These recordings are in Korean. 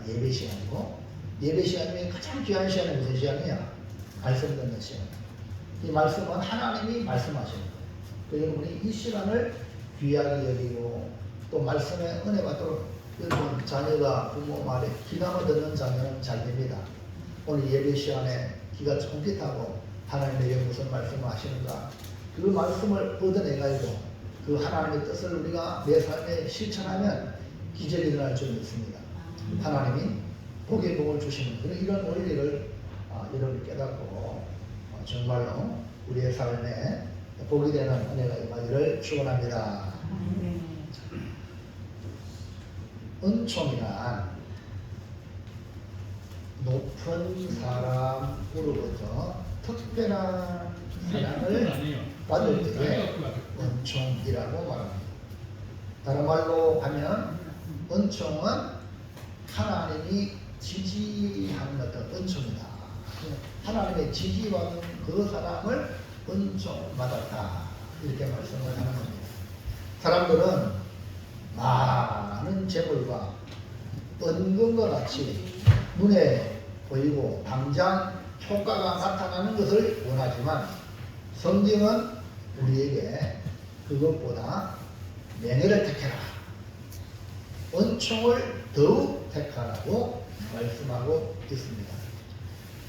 예배 시간이고, 예배 시간 중에 가장 귀한 시간이 무슨 시간이야? 말씀 듣는 시간. 이 말씀은 하나님이 말씀하시는 거예요. 그 여러분이 이 시간을 귀하게 여기고 또 말씀의 은혜 받도록, 여러분 자녀가 부모 말에 귀담아 듣는 자녀는 잘 됩니다. 오늘 예배 시간에 귀가 쫑긋하고 하나님에게 무슨 말씀을 하시는가, 그 말씀을 얻어내가지고 그 하나님의 뜻을 우리가 내 삶에 실천하면 기적이 일어날 줄 믿습니다. 하나님이 복의 복을 주시는 그런 이런 원리를 여러분 깨닫고 정말로 우리의 삶에 복이 되는 은혜가 임하기를 축원합니다. 은총이란 높은 사람으로부터 특별한 사랑을 받을 때에 은총이라고 말합니다. 다른 말로 하면 은총은 하나님이 지지하는 어떤 은총이다. 하나님의 지지받은 그 사람을 은총받았다, 이렇게 말씀을 하는 겁니다. 사람들은 많은 재물과 은금과 같이 눈에 보이고 당장 효과가 나타나는 것을 원하지만 성경은 우리에게 그것보다 명예를 택해라, 은총을 더욱 택하라고 말씀하고 있습니다.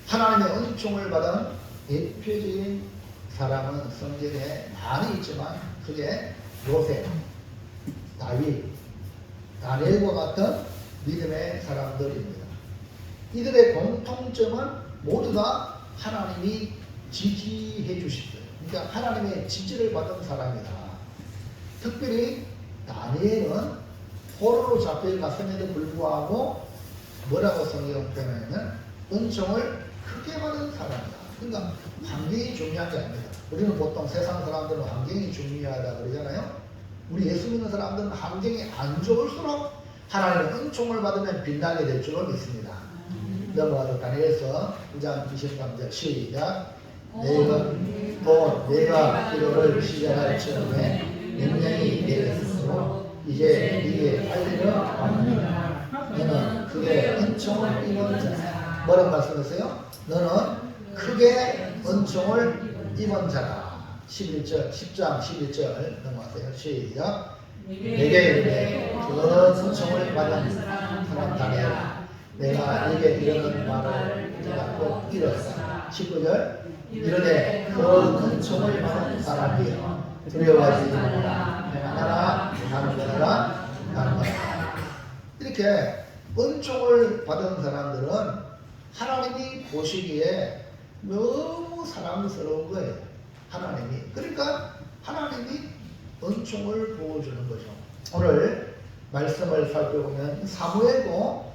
하나님의 은총을 받은 대표적인 사람은 성경에 많이 있지만 그게 요셉, 다윗, 다니엘과 같은 믿음의 사람들입니다. 이들의 공통점은 모두 다 하나님이 지지해 주셨어요. 그러니까 하나님의 지지를 받은 사람이다. 특별히 다니엘은 포로로 잡혀갔음에도 불구하고 뭐라고 성경 표현하냐면 은총을 크게 받은 사람이다. 그러니까 환경이 중요한 게 아닙니다. 우리는 보통 세상 사람들은 환경이 중요하다 그러잖아요. 우리 예수 믿는 사람들은 환경이 안 좋을수록 하나님의 은총을 받으면 빛나게 될 줄로 믿습니다. 넘어가서 다니엘서 9장 23절 시작. 내가 기도를 시작할 즈음에 명령이 내게 스스로 이제 네게 알리려 합니다. 너는 크게 은총을 입은 자다. 뭐라고 말씀했어요? 너는 크게 은총을 입은 자다. 11절, 10장 11절 넘어가세요. 시작. 내게 그 은총을 받은 사람 다니엘, 내가 네게 이르는 말을 내가 꼭 이뤘다. 19절. 이르되 그 은총을 받은 사람이여 두려워하지 말라. 나라 나는 거라 나는 거라. 이렇게 은총을 받은 사람들은 하나님이 보시기에 너무 사랑스러운 거예요. 하나님이. 그러니까 하나님이 은총을 보여주는 거죠. 오늘 말씀을 살펴보면 사무엘도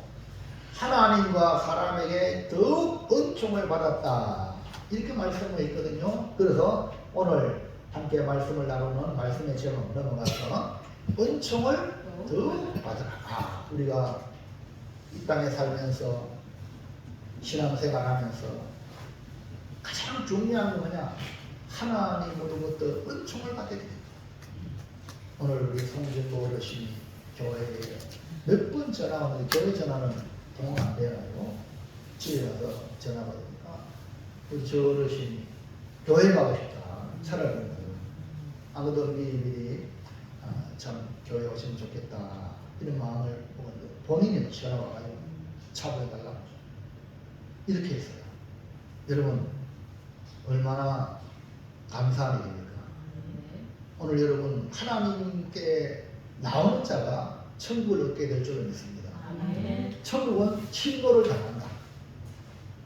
하나님과 사람에게 더욱 은총을 받았다, 이렇게 말씀을 했거든요. 그래서 오늘 함께 말씀을 나누는 말씀의 제목 넘어가서 은총을 더욱 받으라. 우리가 이 땅에 살면서 신앙생활하면서 가장 중요한 건 뭐냐? 하나님으로부터 은총을 받게 됩니다. 오늘 우리 성진보 어르신이 교회에 몇 번 전화 오는데 교회 전화는 통화 안 돼가지고 집에 가서 전화 받으니까 우리 저 어르신이 교회 가고 싶다, 차라리 아무도 미리 참 교회 오시면 좋겠다, 이런 마음을 먹었는데 본인이 전화 와가지고 차보해달라고 이렇게 했어요. 여러분 얼마나 감사한 일입니까? 오늘 여러분 하나님께 나오는 자가 천국을 얻게 될 줄을 믿습니다. 천국은 침노를 당한다,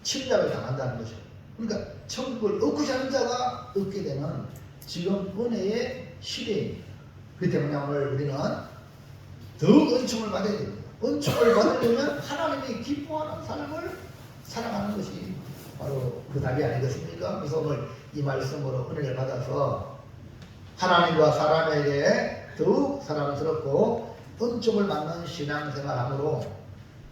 침략을 당한다는 거죠. 그러니까 천국을 얻고자 하는 자가 얻게 되는 지금 은혜의 시대입니다. 그렇기 때문에 오늘 우리는 더욱 은총을 받아야 됩니다. 은총을 받으려면 하나님이 기뻐하는 삶을 살아가는 것이 바로 그 답이 아니겠습니까? 그래서 오늘 이 말씀으로 은혜를 받아서 하나님과 사람에게 더욱 사랑스럽고 은총을 받는 신앙생활함으로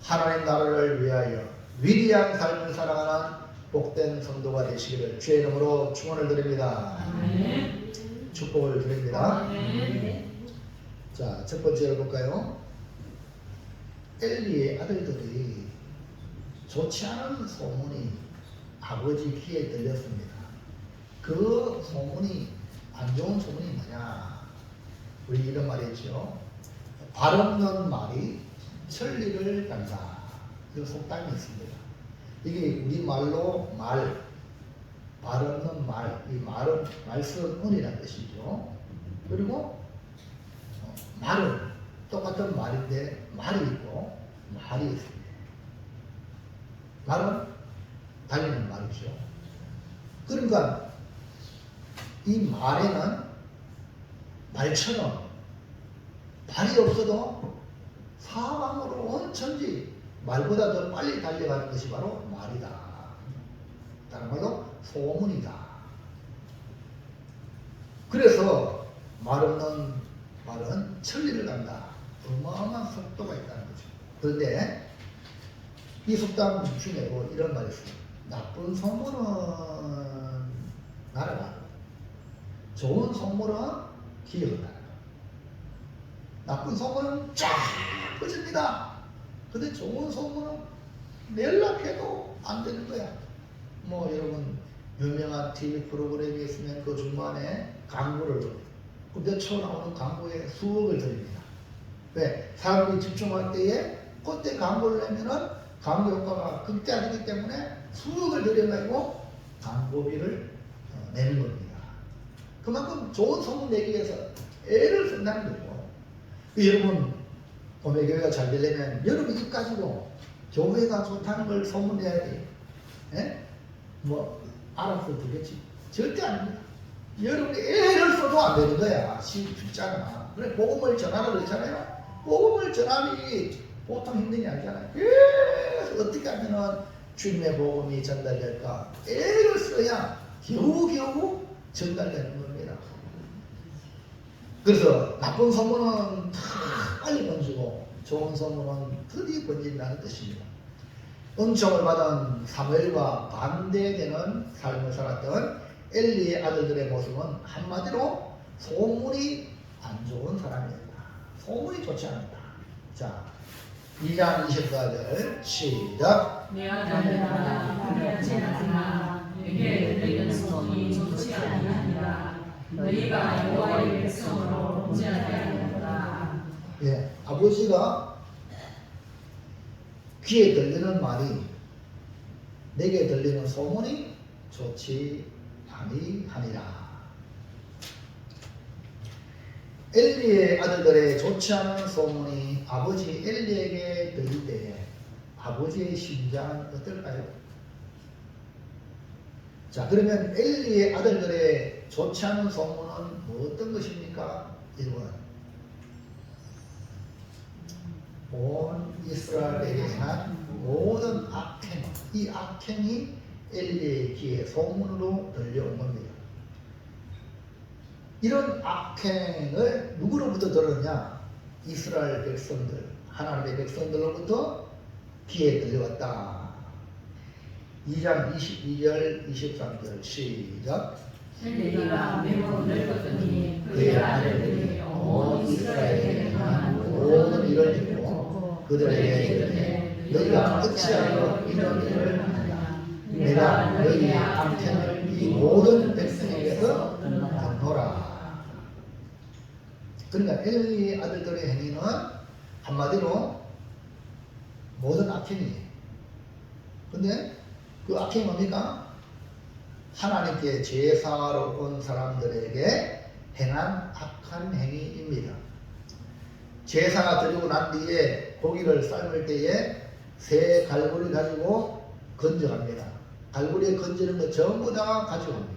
하나님 나라를 위하여 위대한 삶을 살아가는 복된 성도가 되시기를 주의 이름으로 축원을 드립니다. 축복을 드립니다. 자, 첫 번째로 볼까요? 엘리의 아들들이 좋지 않은 소문이 아버지 귀에 들렸습니다. 그 소문이 안 좋은 소문이 뭐냐? 우리 이런 말이 있죠. 발 없는 말이 천리를 간다. 이 속담이 있습니다. 이게 우리말로 말, 발 없는 말, 이 말은 말씀은이라는 뜻이죠. 그리고 말은 똑같은 말인데 말이 있고 말이 있습니다. 말은 달리는 말이죠. 그러니까 이 말에는 말처럼 발이 없어도 사방으로 온 천지 말보다 더 빨리 달려가는 것이 바로 말이다. 다른 말로 소문이다. 그래서 말 없는 말은 천리를 간다. 어마어마한 속도가 있다는 거죠. 그런데 이 속담 중에도 이런 말이 있어요. 나쁜 소문은 날아가고 좋은 소문은 기억한다. 나쁜 소문은 쫙 퍼집니다. 근데 좋은 소문은 연락해도 안 되는 거야. 뭐 여러분 유명한 TV 프로그램이 있으면 그 중간에 광고를 몇 초 나오는 광고에 수억을 드립니다. 왜? 사람들이 집중할 때에 그때 광고를 내면은 광고 효과가 극대화되기 때문에 수억을 들여가지고 광고비를 내는 겁니다. 그만큼 좋은 소문 내기 위해서 애를 쓴다는 거죠. 여러분 봄에 교회가 잘 되려면 여러분 입 가지고 교회가 좋다는 걸 소문내야 돼요. 예? 뭐 알아서 되겠지. 절대 아닙니다. 여러분이 애를 써도 안 되는 거야. 쉽잖아. 그래 복음을 전하라 그랬잖아요. 복음을 전하기 보통 힘든 게 아니잖아요. 그래서 어떻게 하면은 주님의 복음이 전달될까? 애를 써야 겨우겨우 전달되는 겁니다. 그래서 나쁜 소문은 다 빨리 번지고 좋은 소문은 드디어 번진다는 뜻입니다. 은총을 받은 사무엘과 반대되는 삶을 살았던 엘리의 아들들의 모습은 한마디로 소문이 안 좋은 사람이었다. 소문이 좋지 않았다. 자, 2장 24절 시작. 내 아들들아 불의하지 말라. 내게 들리는 소문이 좋지 아니하니라. 너희가 여호와의 백성으로 범죄하게 하였다. 예, 아버지가 귀에 들리는 말이 내게 들리는 소문이 좋지 아니하니라. 엘리의 아들들의 좋지 않은 소문이 아버지 엘리에게 들릴 때 아버지의 심장은 어떨까요? 자, 그러면 엘리의 아들들의 좋지 않은 소문은 뭐 어떤 것입니까? 1번 온 이스라엘에게 행한 모든 악행, 이 악행이 엘리의 귀에 소문으로 들려온 겁니다. 이런 악행을 누구로부터 들었냐? 이스라엘 백성들, 하나님의 백성들로부터 귀에 들려왔다. 2장 22절 23절 시작. 엘리가 매우 늙었더니 그의 그의 아들들이 아들들이 온 이스라엘에 행한 모든 일을 듣고 그들에게 이르되 너희가 어찌하여 이런 일을 하느냐? 내가 너희의 악행을 이 모든 백성에게서 끊노라. 그러니까 엘리의 아들들의 행위는 한마디로 모든 악행이에요. 근데 그 악행이 뭡니까? 하나님께 제사하러 온 사람들에게 행한 악한 행위입니다. 제사가 드리고 난 뒤에 고기를 삶을 때에 새 갈고리 가지고 건져갑니다. 갈고리에 건지는 것 전부 다 가져갑니다.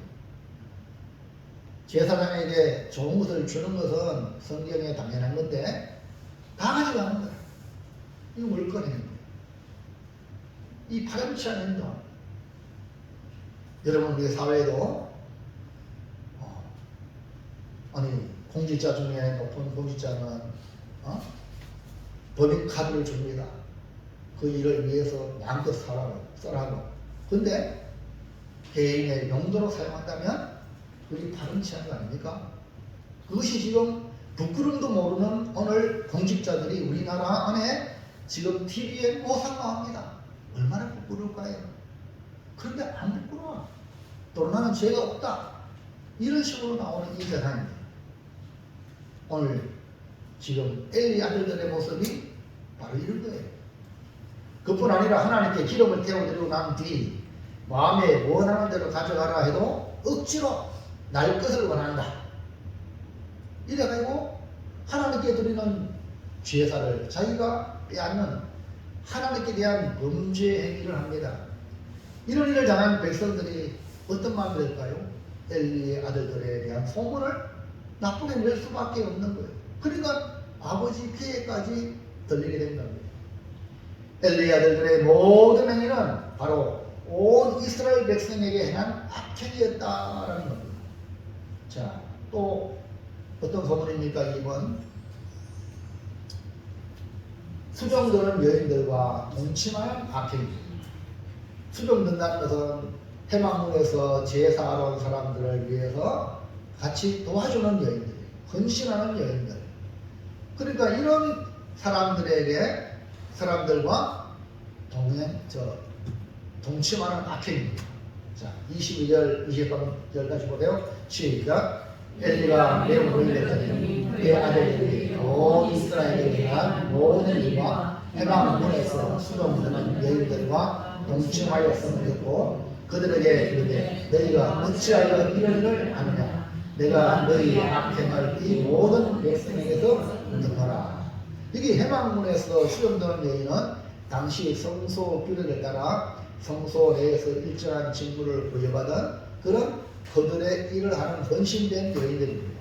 제사장에게 좋은 것을 주는 것은 성경에 당연한 건데 다 가져가는 거야. 이거 물건이에요. 이 파렴치 않은 행동. 여러분 우리 사회에도 아니 공직자 중에 높은 공직자는 법인카드를 줍니다. 그 일을 위해서 마음껏 써라고. 근데 개인의 용도로 사용한다면 그게 파렴치 않은 거 아닙니까? 그것이 지금 부끄럼도 모르는 오늘 공직자들이 우리나라 안에 지금 TV에 못 상황합니다. 얼마나 부끄러울까요? 그런데 안 부끄러워. 또 나는 죄가 없다. 이런 식으로 나오는 이 세상입니다. 오늘 지금 엘리 아들들의 모습이 바로 이런 거예요. 그뿐 아니라 하나님께 기름을 태워드리고 난 뒤 마음에 원하는 대로 가져가라 해도 억지로 날 것을 원한다. 이래가지고 하나님께 드리는 제사를 자기가 빼앗는 하나님께 대한 범죄 행위를 합니다. 이런 일을 당한 백성들이 어떤 마음이 들까요? 엘리의 아들들에 대한 소문을 나쁘게 낼 수밖에 없는 거예요. 그러니까 아버지 피해까지 들리게 된 겁니다. 엘리의 아들들의 모든 행위는 바로 온 이스라엘 백성에게 행한 악행이었다라는 겁니다. 자, 또 어떤 소문입니까? 2번 수종드는 여인들과 동침하는 악행입니다. 수종든다는 것은 해망문에서 제사하러 온 사람들을 위해서 같이 도와주는 여인들, 헌신하는 여인들. 그러니까 이런 사람들과 동침하는 악행입니다. 자, 22절, 23절까지 보세요. 시작. 엘리가 매우 노인했더니 그의 아들들이 온 이스라엘에 대한 모든 일과 해방문에서 수종드는 여인들과 동침하였음을 듣고 그들에게 이르되 너희가 어찌하여 이런 일을 하느냐. 내가 너희 악행을 이 모든 백성에게서 듣노라. 여기 해방문에서 수종드는 여인은 당시 성소 규례에 따라 성소 내에서 일정한 직무를 부여받은 그런 그들의 일을 하는 헌신된 여인들입니다.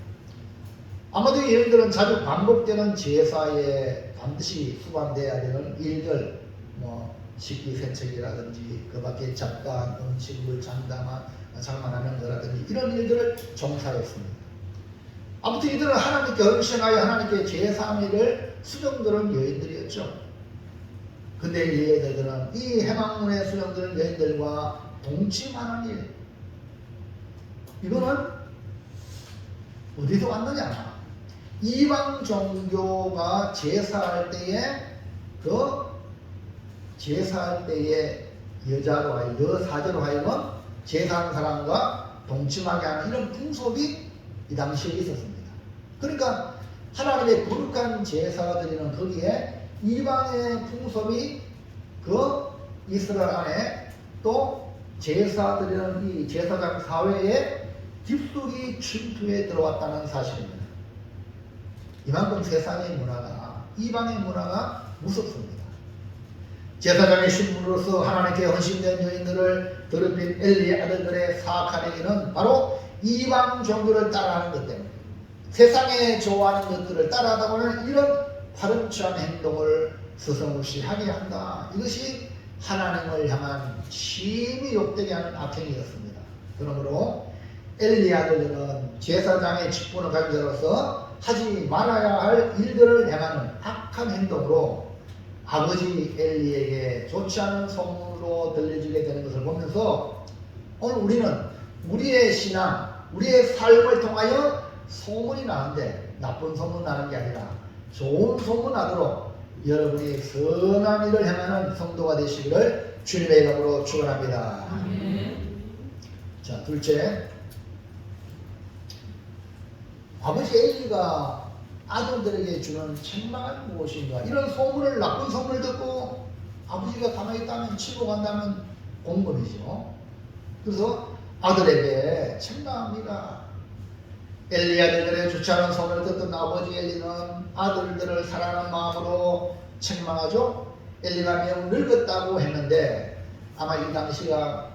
아마도 이 여인들은 자주 반복되는 제사에 반드시 수반되어야 되는 일들, 식기세척이라든지 그 밖에 잡다한 음식물 장만하는 거라든지 이런 일들을 종사했습니다. 아무튼 이들은 하나님께 헌신하여 하나님께 제사한 일을 수종드는 여인들이었죠. 근데 이 여인들은 이 해망문에 수종드는 여인들과 동침하는 일, 이거는 어디서 왔느냐? 이방 종교가 제사할 때에 여사제로 하여금 제사하는 사람과 동침하게 하는 이런 풍속이 이 당시에 있었습니다. 그러니까 하나님의 거룩한 제사가 드리는 거기에 이방의 풍속이 그 이스라엘 안에 또 제사 드리는 이 제사장 사회에 깊숙이 침투해 들어왔다는 사실입니다. 이만큼 세상의 문화가, 이방의 문화가 무섭습니다. 제사장의 신분으로서 하나님께 헌신된 여인들을 더럽힌 엘리의 아들들의 사악한 행위는 바로 이방 종교를 따라하는 것 때문에 세상에 좋아하는 것들을 따라하다 보면 이런 파렴치한 행동을 스스무시하게 한다. 이것이 하나님을 향한 심히 욕되게 하는 악행이었습니다. 그러므로 엘리의 아들들은 제사장의 직분을 가진 자로서 하지 말아야 할 일들을 행하는 악한 행동으로 아버지 엘리에게 좋지 않은 소문으로 들려지게 되는 것을 보면서 오늘 우리는 우리의 신앙, 우리의 삶을 통하여 소문이 나는데 나쁜 소문 나는 게 아니라 좋은 소문 나도록 여러분이 선한 일을 행하는 성도가 되시기를 주님의 이름으로 축원합니다. 자, 둘째, 아버지 엘리가 아들들에게 주는 책망은 무엇인가? 이런 소문을, 나쁜 소문을 듣고 아버지가 가만히 있다면 치고 간다면 공범이죠. 그래서 아들에게 책망합니다. 엘리 아들들의 좋지 않은 소문을 듣던 아버지 엘리는 아들들을 사랑하는 마음으로 책망하죠. 엘리가 매우 늙었다고 했는데 아마 이 당시가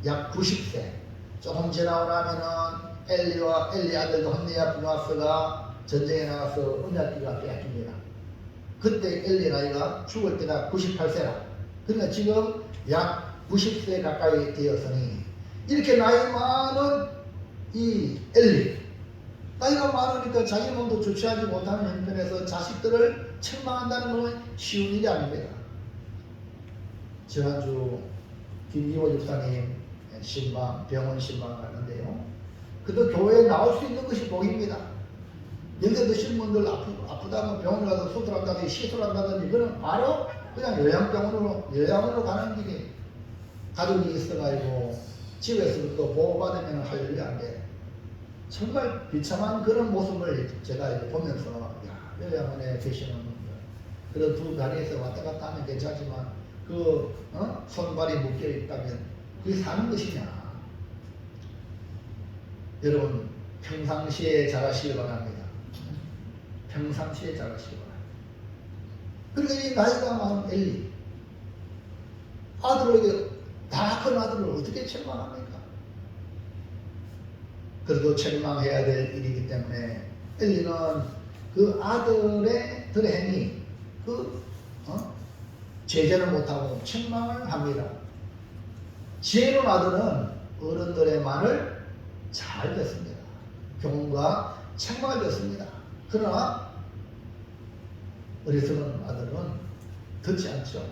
약 90세 조금 지나고 나면은 엘리 아들도 홈리와 비누아스가 전쟁에 나가서 언약궤가 빼앗깁니다. 그때 엘리 나이가 죽을 때가 98세라. 그러니까 지금 약 90세 가까이 되었으니 이렇게 나이 많은 이 엘리, 나이가 많으니까 자기 몸도 주체하지 못하는 형편에서 자식들을 책망한다는 것은 쉬운 일이 아닙니다. 지난주 김기호 집사님 병원 신방 갔는데요. 그도 교회에 나올 수 있는 것이 복입니다. 연세 드신 분들 아프다면 병원에 가서 수술한다든지 시술한다든지 이거는 바로 그냥 요양으로 가는 길이 가족이 있어가지고 집에서부터 보호받으면 할 일이 안 돼. 정말 비참한 그런 모습을 제가 이제 보면서 야, 요양원에 계시는 분들 그런 두 다리에서 왔다 갔다 하면 괜찮지만 손발이 묶여 있다면 그게 사는 것이냐. 여러분 평상시에 잘하시기 바랍니다. 평상시에 잘하시기 바랍니다. 그러니까 이 나이가 많은 엘리 아들에게 다 큰 아들을 어떻게 책망합니까? 그래도 책망해야 될 일이기 때문에 엘리는 그 아들의 행위 제재를 못하고 책망을 합니다. 지혜로운 아들은 어른들의 말을 잘 듣습니다. 교훈과 책망을 듣습니다. 그러나 어리석은 아들은 듣지 않죠.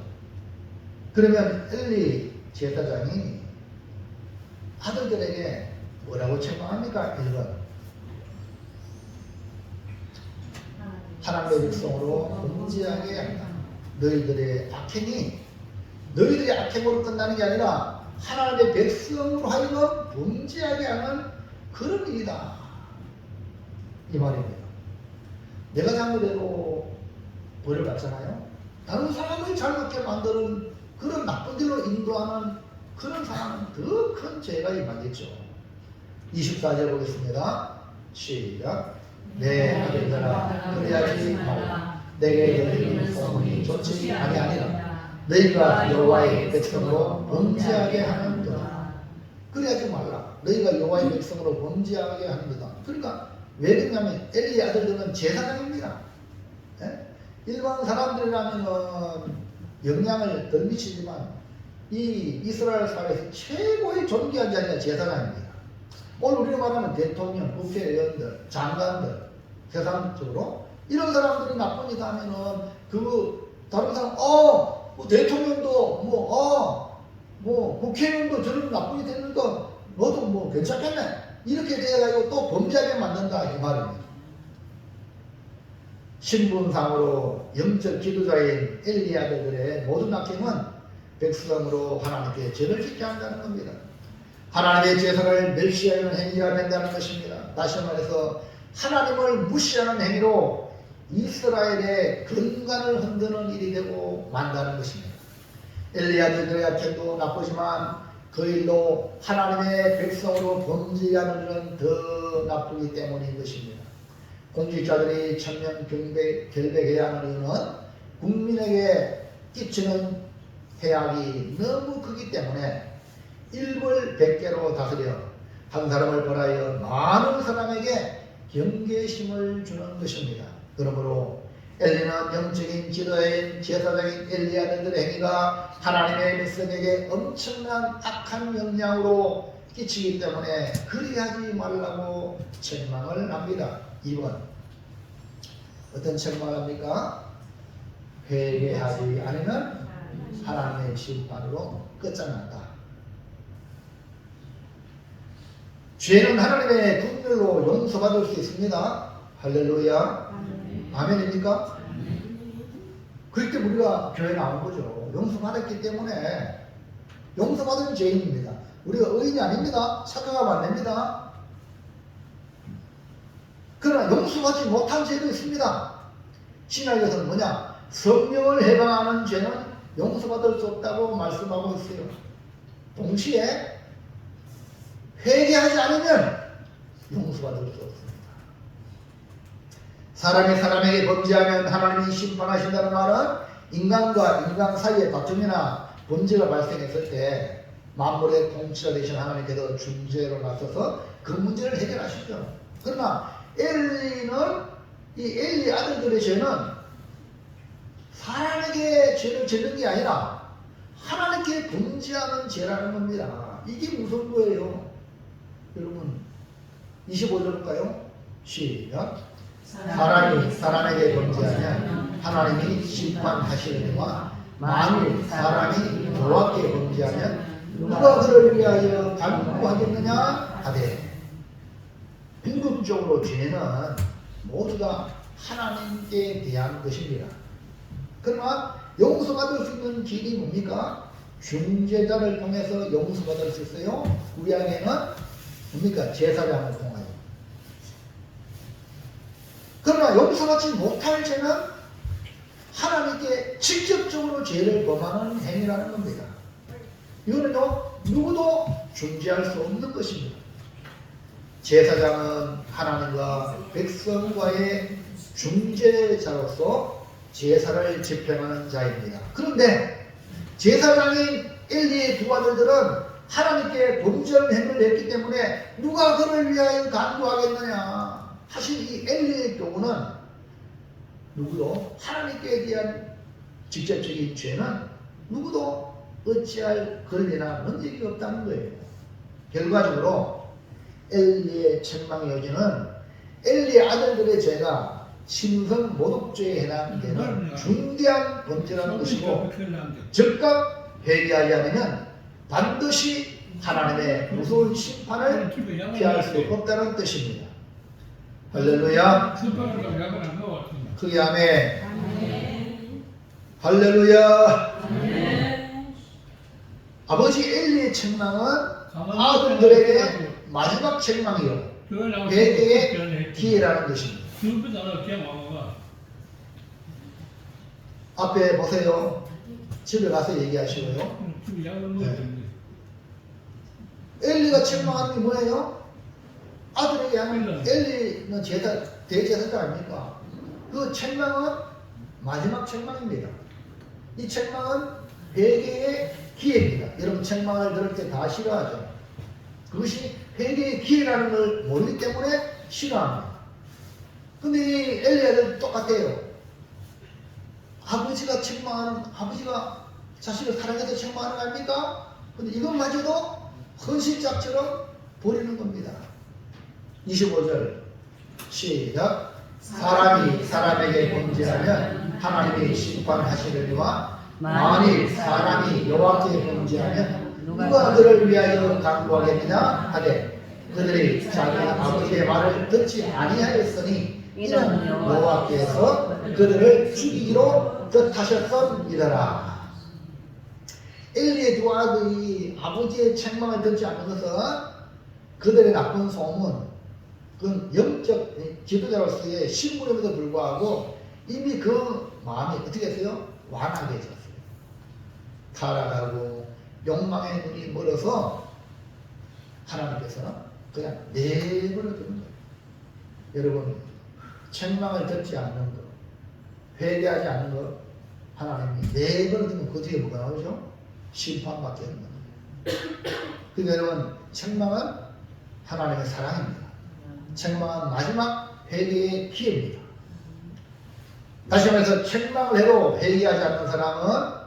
그러면 엘리 제사장이 아들들에게 뭐라고 책망합니까? 1번 하나님의 백성으로 범죄하게 한다. 너희들의 악행으로 끝나는 게 아니라 하나님의 백성으로 하여금 범죄하게 하는 그런 일이다. 이 말입니다. 내가 잘못해도 벌을 받잖아요. 다른 사람을 잘못게 만드는 그런 나쁜 길로 인도하는 그런 사람은 더 큰 죄가 임하겠죠. 24절 보겠습니다. 시작. 내 아들들아 그리하지 말라. 내게 들리는 소문이 좋지 아니하니라. 너희가 여호와의 백성으로 범죄하게 하는 거다. 그래야지 말라. 너희가 여호와의 백성으로 범죄하게 하는 거다. 그러니까 왜 그러냐면 엘리의 아들들은 제사장입니다. 예? 일반 사람들이라면 영향을 덜 미치지만 이 이스라엘 사회에서 최고의 존귀한 자리가 제사장입니다. 오늘 우리가 말하는 대통령, 국회의원들, 장관들 세상적으로 이런 사람들이 나쁘니까 하면은 다른 사람 대통령도 국회의원도 저런 나쁘게 됐는데 너도 괜찮겠네 이렇게 돼가지고 또 범죄하게 만든다 이 말입니다. 신분상으로 영적 지도자인 엘리 아들들의 모든 악행은 백성으로 하나님께 죄를 짓게 한다는 겁니다. 하나님의 제사를 멸시하는 행위가 된다는 것입니다. 다시 말해서 하나님을 무시하는 행위로 이스라엘의 근간을 흔드는 일이 되고 만다는 것입니다. 엘리 아들들의 악행도 나쁘지만 그 일로 하나님의 백성으로 범죄하는 일은 더 나쁘기 때문인 것입니다. 공직자들이 천명 결백해야 하는 이유는 국민에게 끼치는 해악이 너무 크기 때문에 일벌 백계로 다스려 한 사람을 벌하여 많은 사람에게 경계심을 주는 것입니다. 그러므로 엘리는 영적인 지도자인 제사장인 엘리 아들들의 행위가 하나님의 백성에게 엄청난 악한 영향으로 끼치기 때문에 그리하지 말라고 책망을 합니다. 2번 어떤 책망을 합니까? 회개하지 않으면 하나님의 심판으로 끝장난다. 죄는 하나님의 긍휼로 용서받을 수 있습니다. 할렐루야. 아멘입니까? 그렇게 우리가 교회 나온 거죠. 용서받았기 때문에 용서받은 죄인입니다. 우리가 의인이 아닙니다. 착각하면 안 됩니다. 그러나 용서받지 못한 죄도 있습니다. 신약에서는 뭐냐? 성령을 해방하는 죄는 용서받을 수 없다고 말씀하고 있어요. 동시에 회개하지 않으면 용서받을 수 없습니다. 사람이 사람에게 범죄하면 하나님이 심판하신다는 말은 인간과 인간 사이의 다툼이나 범죄가 발생했을 때 만물의 통치자 되신 하나님께서 중재로 나서서 그 문제를 해결하시죠. 그러나 이 엘리 아들들의 죄는 사람에게 죄를 짓는 게 아니라 하나님께 범죄하는 죄라는 겁니다. 이게 무슨 거예요? 여러분 25절 볼까요? 시작. 사람이 사람에게 범죄하면 하나님이 심판하시느니와 만일 사람이 여호와께 범죄하면 누가 그를 위하여 간구하겠느냐 하되 궁극적으로 죄는 모두가 하나님께 대한 것입니다. 그러나 용서받을 수 있는 길이 뭡니까? 중재자를 통해서 용서받을 수 있어요. 구약에는 뭡니까? 제사장을 통하여. 그러나 용서받지 못할 죄는 하나님께 직접적으로 죄를 범하는 행위라는 겁니다. 이거는요, 누구도 중재할 수 없는 것입니다. 제사장은 하나님과 백성과의 중재자로서 제사를 집행하는 자입니다. 그런데 제사장인 엘리의 두 아들들은 하나님께 범죄한 행위를 했기 때문에 누가 그를 위하여 간구하겠느냐 하신 이 엘리의 경우는 누구도 하나님께 대한 직접적인 죄는 누구도 어찌할 권리나 능력이 없다는 거예요. 결과적으로 엘리의 책망의 여지는 엘리의 아들들의 죄가 심성 모독죄에 해당되는 중대한 범죄라는 것이고 즉각 회개하지 않으면 반드시 하나님의 무서운 심판을 피할 수 없다는 뜻입니다. 할렐루야. 크게 아멘. 할렐루야. 아버지 엘리의 책망은 아들들에게 마지막 책망이요 회개의 기회라는 것입니다. 앞에 보세요. 집에 가서 얘기하시고요. 네. 엘리가 책망하는 게 뭐예요? 아들에게 하는 엘리는 대제사장 아닙니까? 그 책망은 마지막 책망입니다. 이 책망은 회개의 기회입니다. 여러분 책망을 들을 때 다 싫어하죠. 그것이 회개의 기회라는 걸 모르기 때문에 싫어합니다. 근데 이 엘리야는 똑같아요. 아버지가 자신을 사랑해서 책망하는 거 아닙니까? 근데 이것마저도 헌신짝처럼 버리는 겁니다. 25절 시작. 사람이 사람에게 범죄하면 하나님이 심판하시려니와 만일 사람이 여호와께 범죄하면 누가 그를 위하여 간구하겠느냐 하되 그들이 자기 아버지의 말을 듣지 아니하였으니 이는 여호와께서 그들을 죽이기로 뜻하셨음이더라. 엘리의 두 아들이 아버지의 책망을 듣지 않는 것은 그들의 나쁜 소문, 그건 영적 지도자로서의 신분임에도 불구하고 이미 그 마음이 어떻게 했어요? 완하게 해졌어요. 타락하고 욕망의 눈이 멀어서 하나님께서는 그냥 내버려 두는 거예요. 여러분, 책망을 듣지 않는 것, 회개하지 않는 것, 하나님이 내버려 두면 그 뒤에 뭐가 나오죠? 심판밖에 없는 거예요. 그러니까 여러분, 책망은 하나님의 사랑입니다. 책망은 마지막 회개의 기회입니다. 다시 말해서 책망을 해도 회개하지 않는 사람은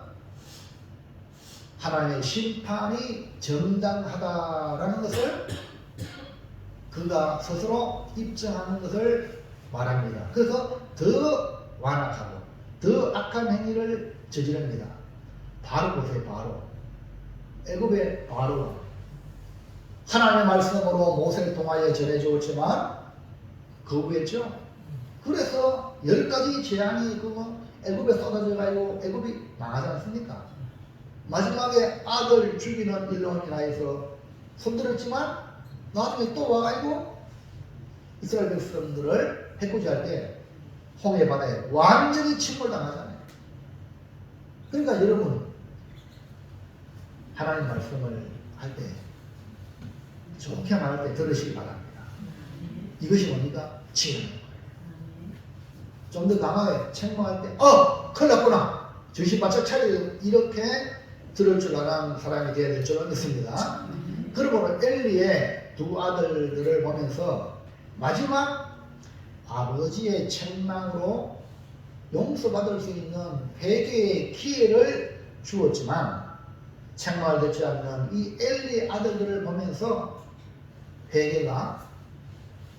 하나님의 심판이 정당하다라는 것을 그가 스스로 입증하는 것을 말합니다. 그래서 더 완악하고 더 악한 행위를 저지릅니다. 바로 보세요. 바로 애굽의 바로 하나님의 말씀으로 모세를 통하여 전해주었지만 거부했죠. 그래서 10가지 재앙이 애굽에 쏟아져 가지고 애굽이 망하지 않습니까? 마지막에 아들 죽이는 일로 인하여서 손들었지만 나중에 또 와가지고 이스라엘 백성들을 해코지할 때 홍해 바다에 완전히 침몰당하잖아요. 그러니까 여러분, 하나님 말씀을 할 때 좋게 말할 때 들으시기 바랍니다. 이것이 뭡니까? 지혜는 거예요. 좀 더 강하게 책망할 때 큰일 났구나, 정신 바짝 차려, 이렇게 들을 줄 아는 사람이 되어야 될 줄은 믿습니다. 그러고 엘리의 두 아들들을 보면서 마지막 아버지의 책망으로 용서받을 수 있는 회개의 기회를 주었지만 책망을 듣지 않는 이 엘리의 아들들을 보면서 회개가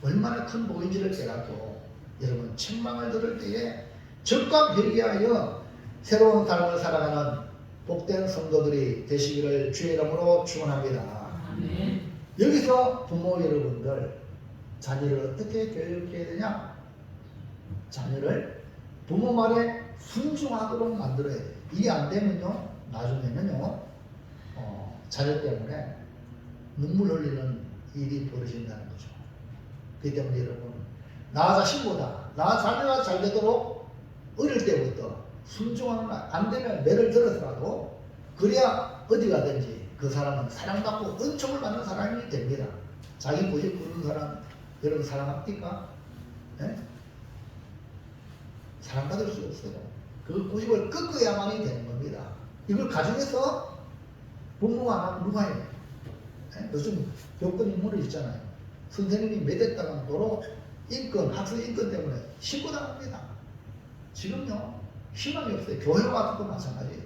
얼마나 큰 복인지를 깨닫고 여러분, 책망을 들을 때에 즉각 회개하여 새로운 삶을 살아가는 복된 성도들이 되시기를 주의 이름으로 축원합니다. 아멘. 여기서 부모 여러분들, 자녀를 어떻게 교육해야 되냐? 자녀를 부모 말에 순종하도록 만들어야 돼요. 이게 안 되면요, 나중에는요, 자녀 때문에 눈물 흘리는 일이 벌어진다는 거죠. 그렇기 때문에 여러분, 나 자신보다 나 자녀가 잘 되도록 어릴 때부터 순종하는, 안 되면 매를 들어서라도 그래야 어디 가든지 그 사람은 사랑받고 은총을 받는 사람이 됩니다. 자기 고집 부르는 사람 여러분 사랑합니까? 네? 사랑받을 수 없어요. 그 고집을 꺾어야만이 되는 겁니다. 이걸 가정에서 부모가 안 하면 누가 해요? 네? 요즘 교권 인물이 있잖아요. 선생님이 매댔다가 도로 인권, 학생 인권 때문에 신고당합니다. 지금요, 희망이 없어요. 교회 와서도 마찬가지예요.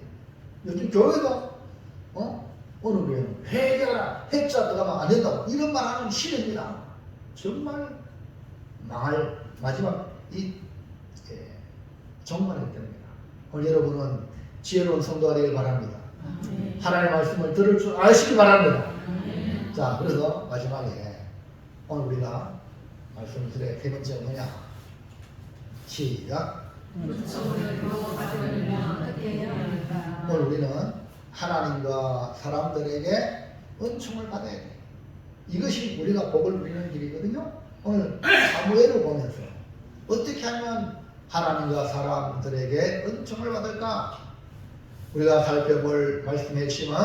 요즘 교회도, 어느 교회는 회개하라, 해자 들어가면 안 된다고. 이런 말 하는 시대입니다. 정말 망할 마지막 정말이기 때문입니다. 오늘 여러분은 지혜로운 성도가 되길 바랍니다. 하나님의 말씀을 들을 줄 아시기 바랍니다. 자, 그래서 마지막에 오늘 우리가 말씀을 드릴 세 번째가 뭐냐? 시작. 오늘 우리는 하나님과 사람들에게 은총을 받아야 돼. 이것이 우리가 복을 누리는 길이거든요. 오늘 사무엘을 보면서 어떻게 하면 하나님과 사람들에게 은총을 받을까? 우리가 살펴볼 말씀의 핵심은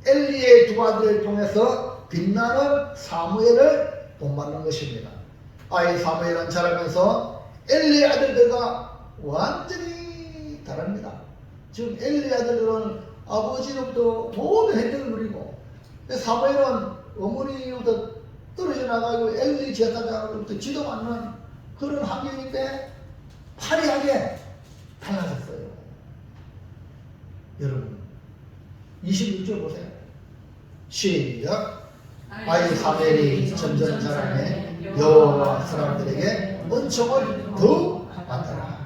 엘리의 두 아들을 통해서 빛나는 사무엘을 본받는 것입니다. 아이 사무엘은 자라면서 엘리의 아들들과 완전히 다릅니다. 지금 엘리의 아들들은 아버지로부터 모든 혜택을 누리고, 사무엘은 어머니로부터 떨어져 나가고 엘리 제사장으로부터 지도받는 그런 환경인데 화려하게 달라졌어요. 여러분 21절 보세요. 시작. 아이 사무엘이 점점 자라매 여호와 사람들에게 은총을 더욱 받더라.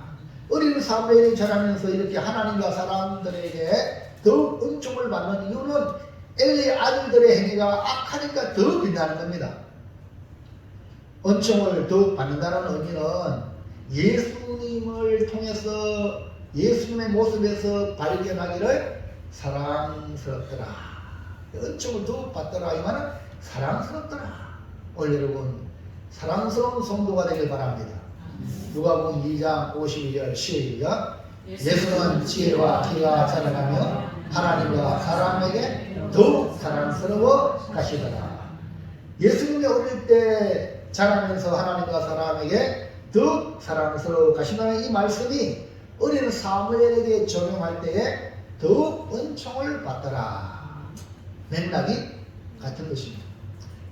어린 사무엘이 자라면서 이렇게 하나님과 사람들에게 더욱 은총을 받는 이유는 엘리 아들들의 행위가 악하니까 더 빛나는 겁니다. 은총을 더욱 받는다는 의미는 예수님을 통해서 예수님의 모습에서 발견하기를 사랑스럽더라. 은총을 더욱 받더라. 이 말은 사랑스럽더라. 오늘 여러분 사랑스러운 성도가 되길 바랍니다. 누가복음 2장 52절 시작. 예수는 지혜와 기가 자라나며 하나님과 사람에게 더욱 사랑스러워 하시더라. 예수님이 어릴 때 자라면서 하나님과 사람에게 더욱 사랑스러워 하신다는 이 말씀이 어린 사무엘에게 적용할 때에 더욱 은총을 받더라. 맥락이 같은 것입니다.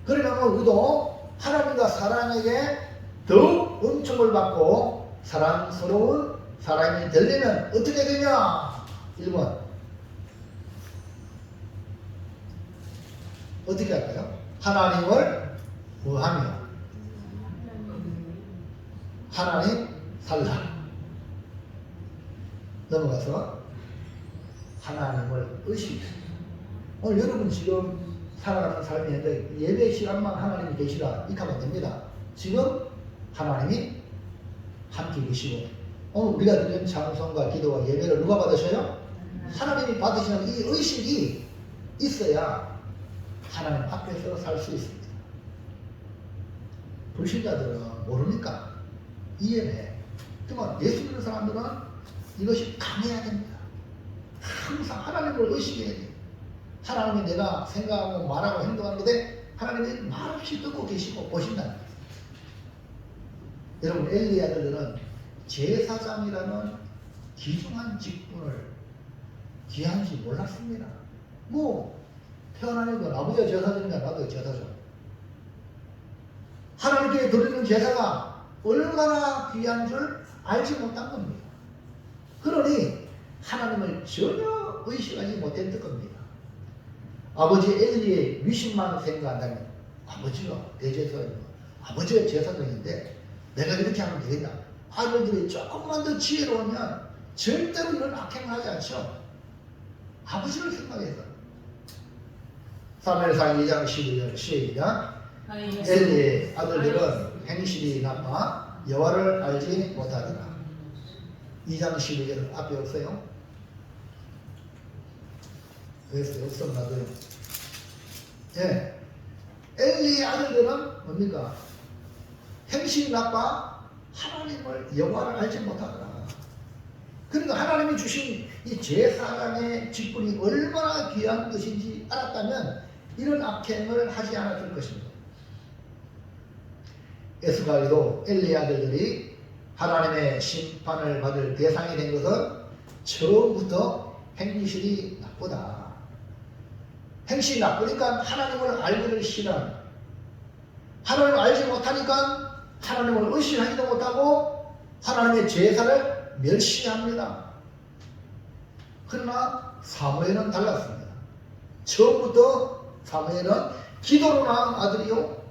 그러면 우리도 하나님과 사람에게 더욱 은총을 받고 사랑스러운 사람이 되려면 어떻게 되냐? 1번 어떻게 할까요? 하나님을 뭐하며? 하나님 살라. 넘어가서 하나님을 의식해. 오늘 여러분 지금 살아가는 삶인데 예배 시간만 하나님이 계시라 이렇게 하면 됩니다. 지금 하나님이 함께 계시고 오늘 우리가 드리는 찬송과 기도와 예배를 누가 받으셔요? 하나님이 받으시는 이 의식이 있어야 하나님 앞에서 살 수 있습니다. 불신자들은 모르니까 이해해. 그러면 예수 믿는 사람들은 이것이 강해야 됩니다. 항상 하나님을 의식해야 돼요. 하나님이 내가 생각하고 말하고 행동하는 건데 하나님이 말없이 듣고 계시고 보신다는 거예요. 여러분 엘리 아들들은 제사장이라는 귀중한 직분을 귀한지 몰랐습니다. 뭐 태어나니까 아버지가 제사장이니까 나도 제사장. 하나님께 드리는 제사가 얼마나 귀한 줄 알지 못한 겁니다. 그러니 하나님을 전혀 의식하지 못했던 겁니다. 아버지 엘리의 위신만 생각한다면 아버지가 대제사장이고 아버지가 제사장인데 내가 이렇게 하면 되겠다. 아들들이 조금만 더 지혜로우면 절대로 이런 악행을 하지 않죠. 아버지를 생각해서. 사무엘상 2장 12절 시작. 엘리의 아들들은 행실이 나빠 여호와를 알지 못하더라. 2장 12절 앞에 없어요? 왜 없었나도요? 예. 엘리의 아들들은 뭡니까? 행실이 나빠 하나님을 여호와를 알지 못하더라. 그러니까 하나님이 주신 이 제사장의 직분이 얼마나 귀한 것인지 알았다면 이런 악행을 하지 않았을 것입니다. 에스가에도 엘리의 아들들이 하나님의 심판을 받을 대상이 된 것은 처음부터 행실이 나쁘다. 행실이 나쁘니까 하나님을 알기를 싫어하는, 하나님을 알지 못하니까 하나님을 의심하지도 못하고 하나님의 제사를 멸시합니다. 그러나 사무엘은 달랐습니다. 처음부터 사무엘은 기도로 낳은 아들이요,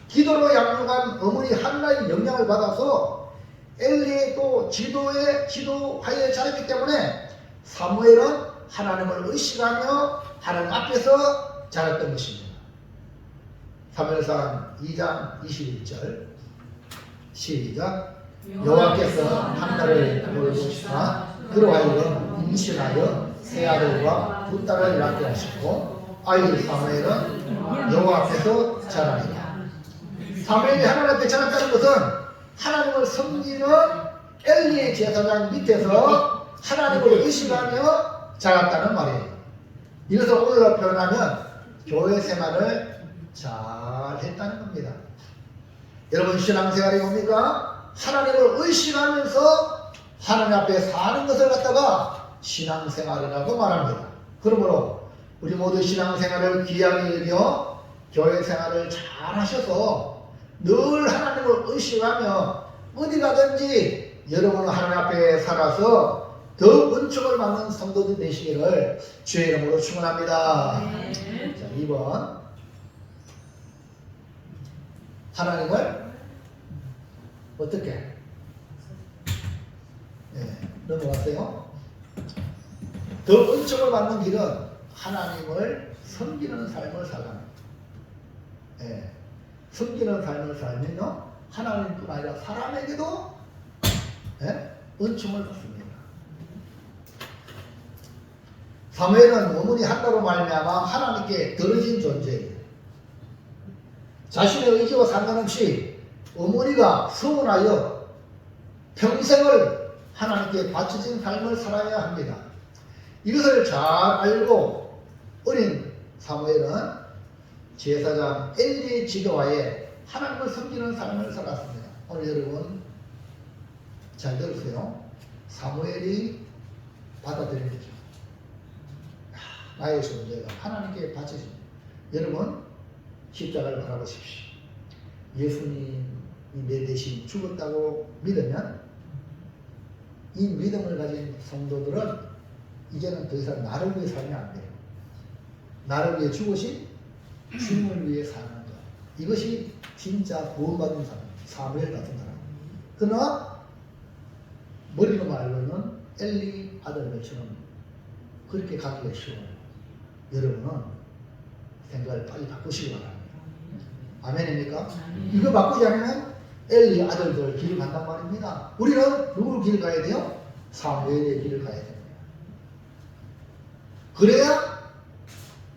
기도로 양육한 어머니 한나의 영향을 받아서 엘리의 또 지도하에 자랐기 때문에 사무엘은 하나님을 의식하며 하나님 앞에서 자랐던 것입니다. 사무엘상 2장 21절 시작. 여호와께서 한나를 돌보시사 그로 하여금 임신하여 세 아들과 두 딸을 낳게 하시고 아이 사무엘은 여호와 앞에서 자라니라. 사무엘이 하나님 앞에 자랐다는 것은 하나님을 섬기는 엘리의 제사장 밑에서 하나님을 의식하며 자랐다는 말이에요. 이것을 오늘로 표현하면 교회 생활을 잘 했다는 겁니다. 여러분 신앙생활이 뭡니까? 하나님을 의식하면서 하나님 앞에 사는 것을 갖다가 신앙생활이라고 말합니다. 그러므로 우리 모두 신앙생활을 귀하게 여겨 교회 생활을 잘 하셔서 늘 하나님을 의식하며 어디 가든지 여러분은 하나님 앞에 살아서 더 은총을 받는 성도들 되시기를 주의 이름으로 축원합니다. 자, 2번 하나님을 어떻게? 넘어갔어요. 더 은총을 받는 길은 하나님을 섬기는 삶을 살아가는 거예요. 섬기는 삶을 살면요 하나님뿐 아니라 사람에게도 은총을 받습니다. 사무엘은 어머니 한나로 말미암아 하나님께 떨어진 존재예요. 자신의 의지와 상관없이 어머니가 서운하여 평생을 하나님께 바쳐진 삶을 살아야 합니다. 이것을 잘 알고 어린 사무엘은 제사장 엘리의 지도하에 하나님을 섬기는 삶을 살았습니다. 오늘 여러분 잘 들으세요. 사무엘이 받아들인 거죠. 나의 존재가 하나님께 바쳐집니다. 여러분 십자가를 바라보십시오. 예수님이 내 대신 죽었다고 믿으면 이 믿음을 가진 성도들은 이제는 더 이상 나를 위해 살면 안 돼요. 나를 위해 죽으신 주님을 위해 사는 것. 이것이 진짜 구원받은 사람, 사무엘 같은 사람. 그러나 머리로 말로는 엘리 아들들처럼 그렇게 가기가 쉬워요. 여러분은 생각을 빨리 바꾸시기 바랍니다. 아멘입니까? 이거 바꾸지 않으면 엘리 아들들 길을 간단 말입니다. 우리는 누구를 길 가야 돼요? 사무엘의 길을 가야 됩니다. 그래야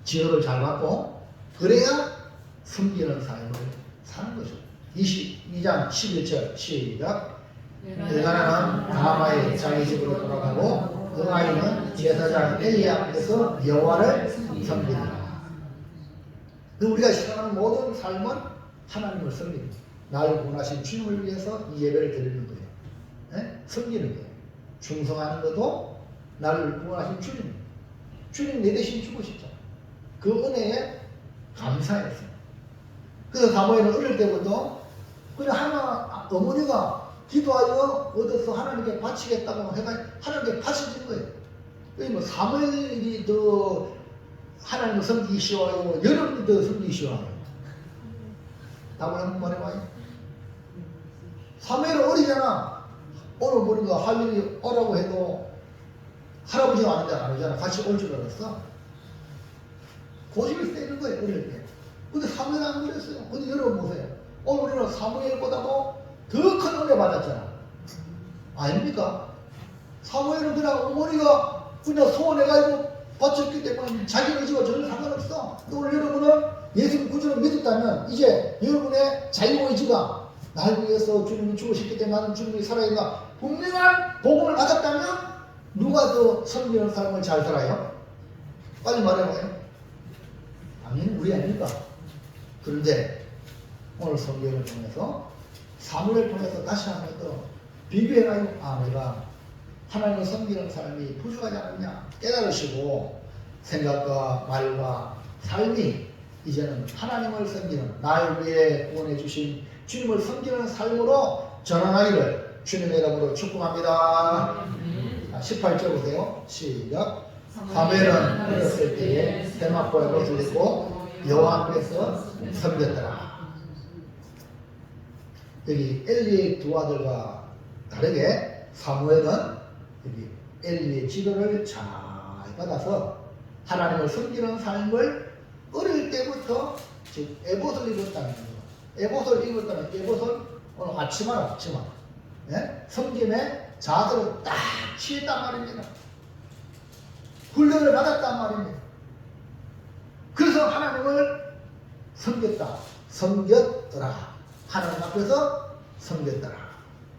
지혜를 잘 받고 그래야 섬기는 삶을 사는 거죠. 22장 11절 시작. 엘가나는 다마의 자기 집으로 돌아가고 그 아이는 제사장 엘리 앞에서 여호와를 섬기니라. 우리가 시작하는 모든 삶은 하나님을 섬깁니다. 나를 구원하신 주님을 위해서 이 예배를 드리는 거예요. 섬기는 거예요. 충성하는 것도 나를 구원하신 주님 내 대신 죽으셨잖아요. 그 은혜에 감사했어요. 그래서 사무엘은 어릴 때부터 그냥 어머니가 기도하여 얻어서 하나님께 바치겠다고 해가 하나님께 바쳐진 거예요. 뭐 사무엘이 더 하나님을 섬기기 쉬워요? 여러분이 더 섬기기 쉬워요? 답을 한번 말해봐요. 사무엘은 어리잖아. 오늘 보니까 할일이 오라고 해도 할아버지가 아닌데 안 오잖아. 같이 올 줄 알았어. 고집이 세는 거예요, 어릴 때. 근데 사무엘 안 그랬어요. 근데 여러분 보세요. 오늘 우리는 사무엘보다도 더 큰 은혜 받았잖아. 아닙니까? 사무엘은 그냥 어머니가 그냥 소원해가지고 바쳤기 때문에 자기 의지와 전혀 상관없어. 또 오늘 여러분은 예수 구주를 믿었다면 이제 여러분의 자유의지가 날 위해서 주님이 죽으셨기 때문에 나는 주님이 살아있나 분명한 복음을 받았다면 누가 더 섬기는 삶을 잘 살아요? 빨리 말해봐요. 당연히 우리 아닙니까? 그런데 오늘 성경을 통해서 사무엘을 통해서 다시 한번 더 비교해가지고 내가 하나님을 섬기는 삶이 부족하지 않느냐 깨달으시고 생각과 말과 삶이 이제는 하나님을 섬기는 날 위해 구원해 주신 주님을 섬기는 삶으로 전환하기를 주님의 이름으로 축복합니다. 18절 보세요. 시작. 사무엘은 어렸을 때에 세마포에 옷을 입고 여호와 앞에서 섬겼더라. 여기 엘리의 두 아들과 다르게 사무엘은 여기 엘리의 지도를 잘 받아서 하나님을 섬기는 삶을 어릴 때부터 지금 에봇을 입었다는 거죠. 에봇을 입었다는 에봇을 오늘 앞치마 예? 섬김의 자세로 딱 취했단 말입니다. 훈련을 받았단 말입니다. 그래서 하나님을 섬겼더라. 하나님 앞에서 섬겼더라.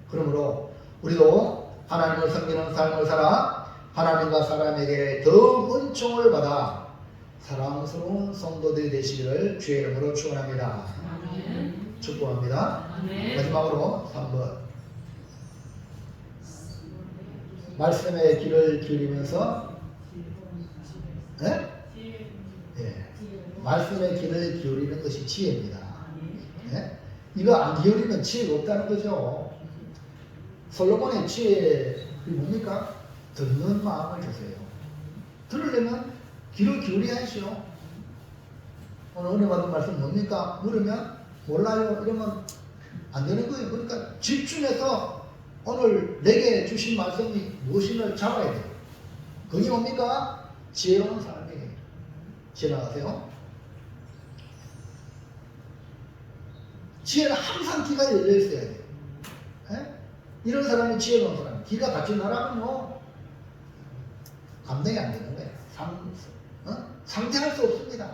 그러므로 우리도 하나님을 섬기는 삶을 살아 하나님과 사람에게 더욱 은총을 받아 사랑스러운 성도들이 되시기를 주의 이름으로 축원합니다. 축복합니다. 마지막으로 3번 말씀의 길을 기울이면서 말씀의 길을 기울이는 것이 지혜입니다. 이거 안 기울이면 지혜가 없다는 거죠. 솔로몬의 지혜가 뭡니까? 듣는 마음을 주세요. 들으려면 귀를 기울여야죠. 오늘 은혜 받은 말씀 뭡니까? 물으면 몰라요. 이러면 안 되는 거예요. 그러니까 집중해서 오늘 내게 주신 말씀이 무엇인을 잡아야 돼요. 그게 뭡니까? 지혜로운 삶이에요. 지나가세요. 지혜는 항상 귀가 열려 있어야 돼요. 이런 사람이 지혜로운 사람. 귀가 닫힌 사람은 감당이 안 되는 거예요. 상상할 수 없습니다.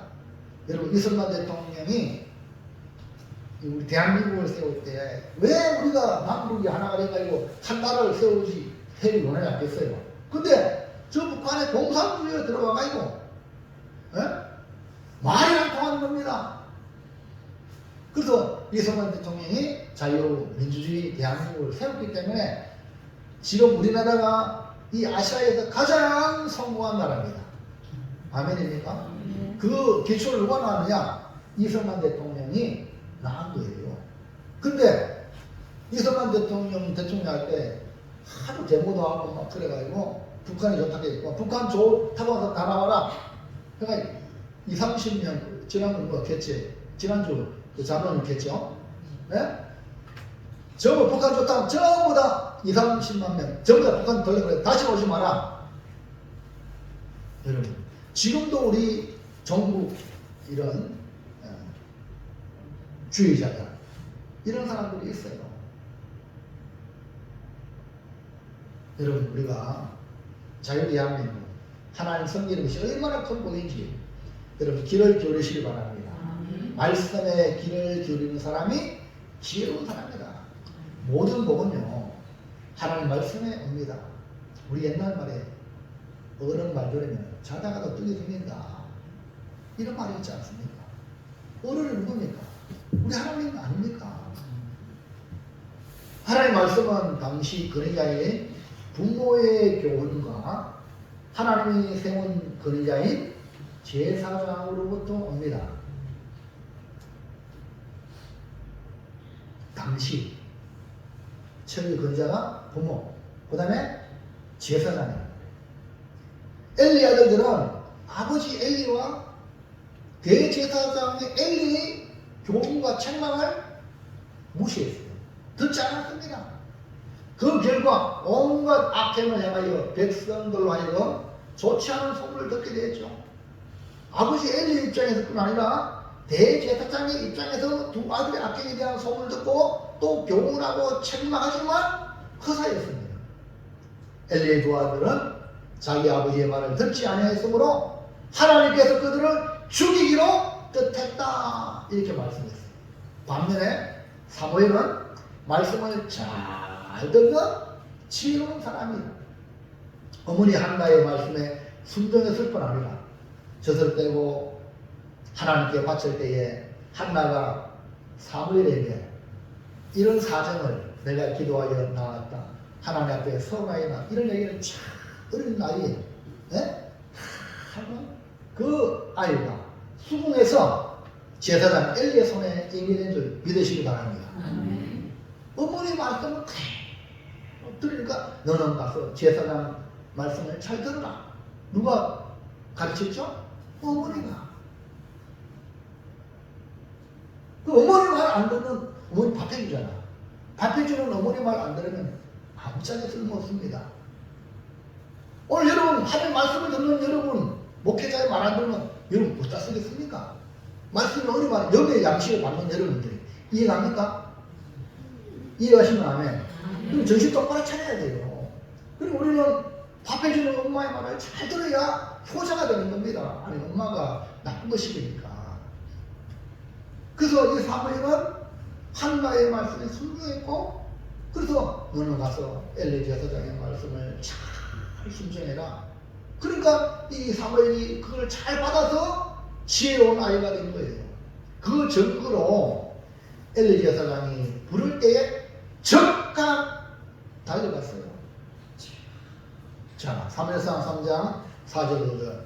여러분 이승만 대통령이 우리 대한민국을 세울 때 왜 우리가 남북이 하나가 돼가지고 한 나라를 세우지 세우기 원하지 않겠어요. 근데 저 북한에 공산주의가 들어와가지고 말이 안 통하는 겁니다. 그래서 이승만 대통령이 자유민주주의 대한민국을 세웠기 때문에 지금 우리나라가 이 아시아에서 가장 성공한 나라입니다. 아멘입니까? 그 기초를 누가 놨느냐? 이승만 대통령이 낳은 거예요. 근데 이승만 대통령 할 때 하도 데모도 하고 막 그래가지고 북한이 좋다고 했고 북한 좋다고 해서 다 나와라. 그러니까 20, 30년 지난번 뭐겠지? 지난주 그 자본을 겠죠? 전부 북한 좋다고 전부 다 20, 30만 명 전부 다 북한 돌려버려. 다시 오지 마라. 여러분 지금도 우리 전국 이런 주의자들 이런 사람들이 있어요. 여러분 우리가 자유대한민국 하나님 섬기는 것이 얼마나 큰 복인지 여러분 귀를 기울이시기 바랍니다. 말씀에 귀를 기울이는 사람이 지혜로운 사람이다. 모든 복은요 하나님 말씀에 옵니다. 우리 옛날 말에 어른 말들으면 자다가도 뜨게 생긴다 이런 말이 있지 않습니까? 어른이 누굽니까? 우리 하나님 아닙니까? 하나님 말씀은 당시 권위자의 부모의 교훈과 하나님이 세운 권위자인 제사장으로부터 옵니다. 당시 처음에 권위자가 부모, 그 다음에 제사장이에요. 엘리 아들들은 아버지 엘리와 대제사장의 엘리의 교훈과 책망을 무시했어요. 듣지 않았습니다. 그 결과 온갖 악행을 행하여 백성들로 하여금 좋지 않은 소문을 듣게 되었죠. 아버지 엘리 입장에서뿐 아니라 대제사장의 입장에서 두 아들의 악행에 대한 소문을 듣고 또 교훈하고 책망하지만 허사였습니다. 엘리의 두 아들은 자기 아버지의 말을 듣지 아니하였으므로 하나님께서 그들을 죽이기로 뜻했다. 이렇게 말씀했어요. 반면에 사무엘은 말씀을 잘 듣는 지혜로운 사람이다. 어머니 한나의 말씀에 순종했을 뿐 아니라 젖을 떼고 하나님께 바칠 때에 한나가 사무엘에게 이런 사정을 내가 기도하여 나왔다. 하나님 앞에 서운하이나 이런 얘기를 참 어린 나이에 하면 그 아이가 수궁에서 제사장 엘리의 손에 인기된 줄 믿으시기 바랍니다. 어머니 말씀을 들으니까 너는 가서 제사장 말씀을 잘 들어라. 누가 가르쳤죠? 어머니가. 그 어머니 말 안 듣는 어머니 밥 해주잖아. 밥 해주는 어머니 말 안 들으면 아무짝에 쓸모없습니다. 오늘 여러분 하나님 말씀을 듣는 여러분 목회자의 말 안 들으면 여러분 어디다 쓰겠습니까? 말씀을 어디 말 영의 양식을 받는 여러분들이 이해갑니까? 이해하시면 아멘. 그럼 정신 똑바로 차려야 돼요. 그리고 우리는 밥 해주는 엄마의 말을 잘 들어야 효자가 되는 겁니다. 아니 엄마가 나쁜 것이니까. 그래서 이 사무엘은 한나의 말씀에 순종했고 그래서 너는 가서 엘리 제사장의 말씀을 잘 순종해라. 그러니까 이 사무엘이 그걸 잘 받아서 지혜로운 아이가 된 거예요. 그 증거로 엘리 제사장이 부를 때에 적각 달려갔어요. 자, 사무엘상 3장 4절 5절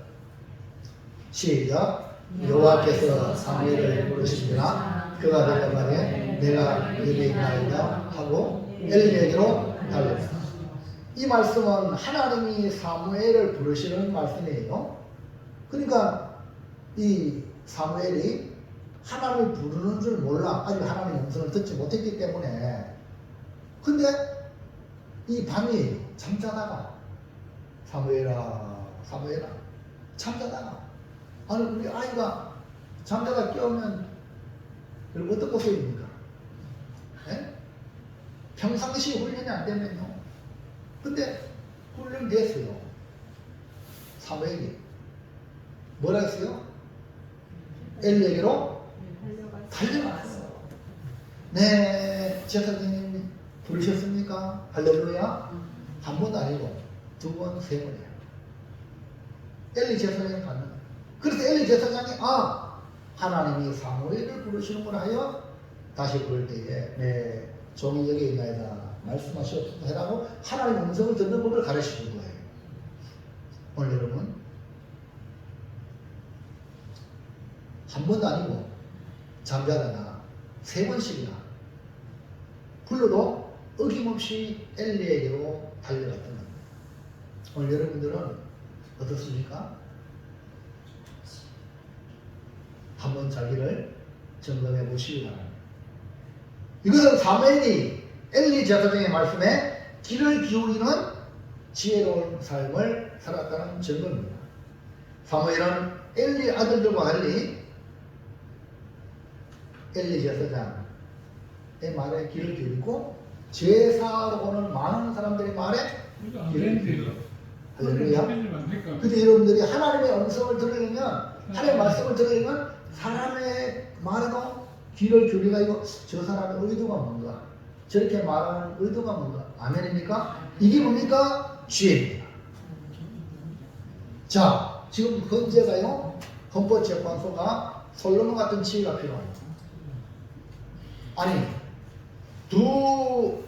시작. 여호와께서 사무엘을 부르시니라 그가 내가 말해 내가 여기 있나이다 하고 엘리에게로 달렸다. 이 말씀은 하나님이 사무엘을 부르시는 말씀이에요. 그러니까 이 사무엘이 하나님을 부르는 줄 몰라. 아직 하나님의 음성을 듣지 못했기 때문에. 근데 이 밤이 잠자다가 사무엘아 잠자다가 아니 우리 아이가 잠자다 깨우면 여러분 어떤 모습입니까? 평상시 훈련이 안 되면요. 근데 훈련됐어요. 사무엘이 뭐라 했어요? 엘리에게로 달려갔어요. 네, 제사장님 부르셨습니까? 할렐루야. 한 번도 아니고 두 번, 세 번이에요. 엘리 제사장이 가는 거예요. 그래서 엘리 제사장이 하나님이 사무엘을 부르시는구나 하여 다시 부를 때에 네, 종이 여기 있나이다 말씀하시옵소서 해라고 하나님의 음성을 듣는 법을 가르치는 거예요. 오늘 여러분 한 번도 아니고 잠자다가 세 번씩이나 불러도 어김없이 엘리에게로 달려갔던 겁니다. 오늘 여러분들은 어떻습니까? 한번 자기를 점검해 보시기 바랍니다. 이것은 사무엘이 엘리 제사장의 말씀에 귀를 기울이는 지혜로운 삶을 살았다는 증거입니다. 사무엘은 엘리 아들들과 달리 엘리 제사장의 말에 귀를 기울이고 제사하러 오는 많은 사람들의 말에 귀를 기울이고 할렐루야. 근데 여러분들이 하나님의 음성을 들으려면 하나님의 말씀을 들으려면 사람의 말에도 귀를 기울이고 저 사람의 의도가 뭔가 저렇게 말하는 의도가 뭔가 아멘입니까? 이게 뭡니까? 지혜입니다. 자, 지금 현재가요 헌법재판소가 솔로몬 같은 지혜가 필요합니다. 아니 두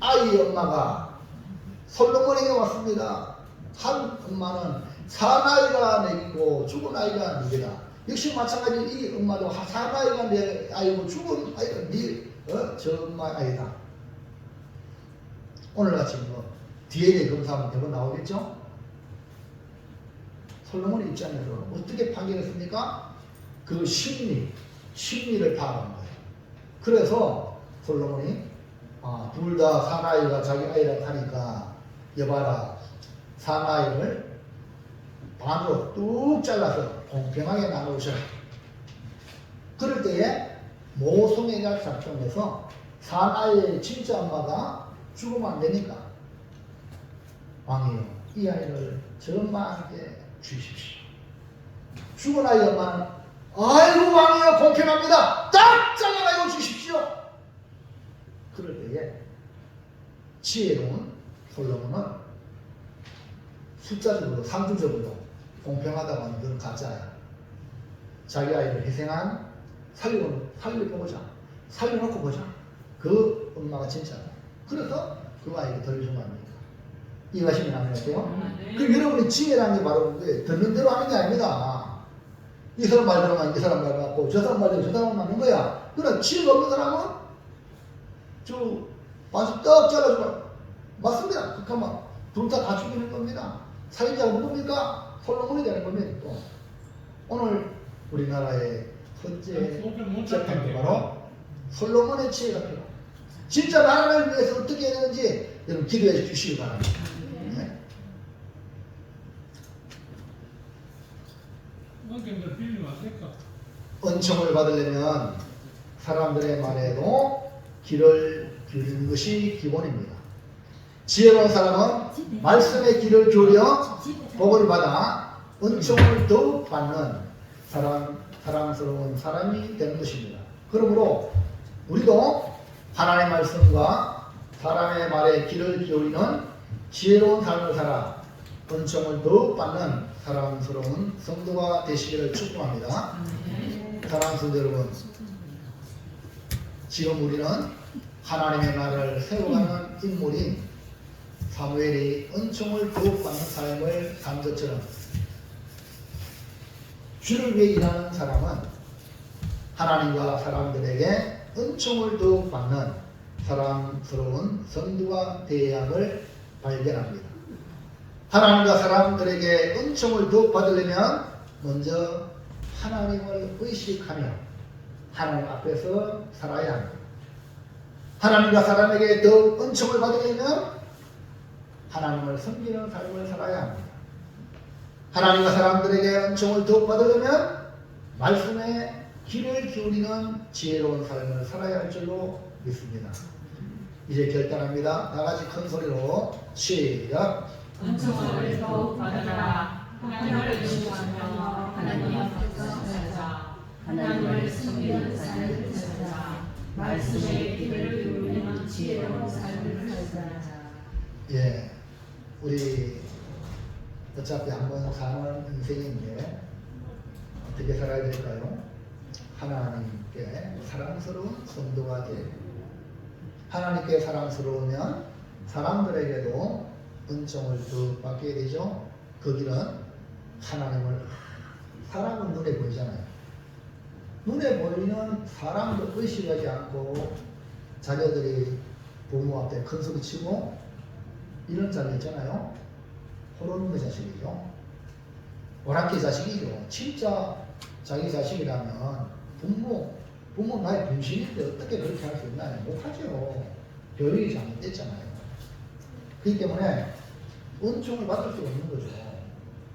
아이 엄마가 솔로몬에게 왔습니다. 한 엄마는 사나이가 내기고 죽은 아이가 네게다. 역시 마찬가지 이 엄마도 사나이가 내 아이고 죽은 아이가 저 엄마 아이다. 오늘같이 뭐 DNA 검사하면 대본 나오겠죠? 솔로몬의 입장에서 어떻게 판결했습니까? 그 심리를 파악한 거예요. 그래서 솔로몬이 둘 다 사나이가 자기 아이라고 하니까 여봐라 사나이를 반으로 뚝 잘라서 공평하게 나누셔라. 그럴 때에 모성애가 작동해서 사나이의 진짜 엄마가 죽으면 안 되니까 왕이요 이 아이를 저 엄마에게 주십시오. 죽은 아이 엄마는 아이고 왕이요 공평합니다. 딱 잘라가지고 주십시오. 그럴 때에 지혜로운 솔로몬은 숫자적으로 상투적으로 공평하다고 하는 그런 가짜야. 자기 아이를 희생한 살려보자. 살려놓고 보자. 그 엄마가 진짜다. 그래서 그 아이를 덜준 거 아닙니까? 이해하시면 안 될까요? 그럼 여러분이 지혜라는 게 바로 듣는 대로 하는 게 아닙니다. 이 사람 말 들으면 이 사람 말 맞고 저 사람 말 들으면 저 사람 맞는 거야. 그러나 지혜가 없는 사람은 저 반씩 떡 잘라주고 맞습니다. 그러면 둘 다 죽이는 겁니다. 살인자가 누굽니까? 솔로몬이 되는 겁니다. 또 오늘 우리나라의 현재 재판도 바로 솔로몬의 지혜가 필요. 진짜 나라를 위해서 어떻게 해야 되는지 여러분 기도해 주시기 바랍니다. 네? 은총을 받으려면 사람들의 말에도 길을 기울이는 것이 기본입니다. 지혜로운 사람은 말씀의 길을 기울여 복을 받아 은총을 더욱 받는 사랑스러운 사람이 되는 것입니다. 그러므로 우리도 하나님의 말씀과 사람의 말에 귀를 기울이는 지혜로운 삶을 살아 은총을 더욱 받는 사랑스러운 성도가 되시기를 축복합니다. 사랑하는 성도 여러분, 지금 우리는 하나님의 나라를 세워가는 인물인 사무엘이 은총을 더욱 받는 삶을 산 것처럼 주를 위해 일하는 사람은 하나님과 사람들에게 은총을 더욱 받는 사랑스러운 성도가 되어야 함을 발견합니다. 하나님과 사람들에게 은총을 더욱 받으려면 먼저 하나님을 의식하며 하나님 앞에서 살아야 합니다. 하나님과 사람에게 더욱 은총을 받으려면 하나님을 섬기는 삶을 살아야 합니다. 하나님과 사람들에게 은총을 더욱 받으려면 말씀에 귀를 기울이는 지혜로운 삶을 살아야 할 줄로 믿습니다. 이제 결단합니다. 다 같이 큰 소리로 시작. 은총을 더욱 받으라. 하나님을 의식하며 하나님 앞에서 살자. 하나님을 섬기는 삶을 살자. 말씀에 귀를 기울이는 지혜로운 삶을 살자. 예, 우리 어차피 한번 사는 인생인데 어떻게 살아야 될까요? 하나님께 사랑스러운 성도가 되고 하나님께 사랑스러우면 사람들에게도 은총을 더 받게 되죠. 그 길은 하나님을 사람은 눈에 보이잖아요. 눈에 보이는 사람도 의식하지 않고 자녀들이 부모 앞에 큰 소리 치고 이런 자녀 있잖아요. 호르몬의 자식이죠. 오락기 자식이죠. 진짜 자기 자식이라면 부모 나의 분신인데 어떻게 그렇게 할 수 있나요? 못하죠. 교육이 잘못됐잖아요. 그렇기 때문에 은총을 받을 수가 없는 거죠.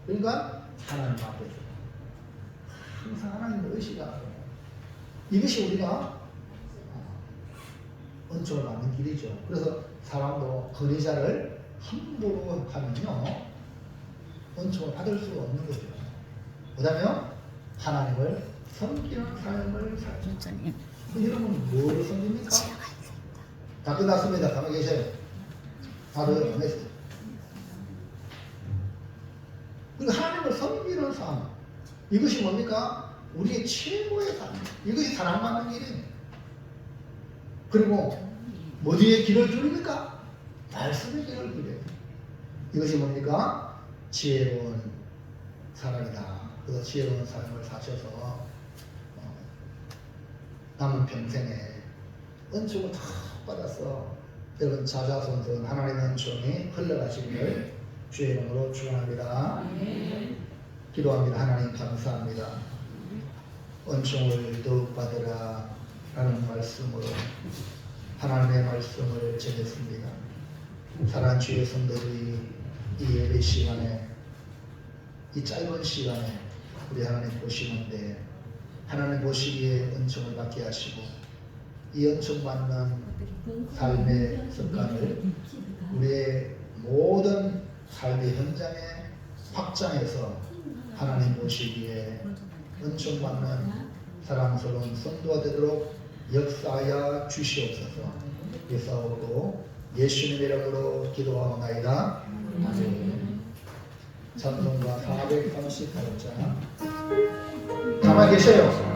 그러니까 하나님 앞에서 항상 하나님을 의식하고 이것이 우리가 은총을 받는 길이죠. 그래서 사람도 권위자를 함부로 하면요 은총을 받을 수가 없는 거죠. 그 다음에 하나님을 섬기는 삶을 살죠. 여러분 뭐를 섬깁니까? 다 끝났습니다. 가만히 계세요. 다들 가만히 그리고 하나님을 섬기는 삶 이것이 뭡니까? 우리의 최고의 삶. 이것이 사랑받는 길이에요. 그리고 어디에 길을 기울입니까? 말씀의 길을 기울여요. 이것이 뭡니까? 지혜로운 사람이다. 그래서 지혜로운 삶을 사셔서 남은 평생에 은총을 다 받아서 여러분 자자손손 하나님의 은총이 흘러가시기를 주의 이름으로 축원합니다. 기도합니다. 하나님 감사합니다. 은총을 더욱 받으라 라는 말씀으로 하나님의 말씀을 전했습니다. 사랑하는 주의 성도들이 이 예배 시간에 이 짧은 시간에 우리 하나님 보시는데 하나님 보시기에 은총을 받게 하시고 이 은총 받는 삶의 습관을 우리의 모든 삶의 현장에 확장해서 하나님 모시기에 은총받는 사랑스러운 성도가 되도록 역사하여 주시옵소서. 예사오고 예수님의 이름으로 기도하옵나이다. 아멘. 찬송가 438장. 가만히 계세요.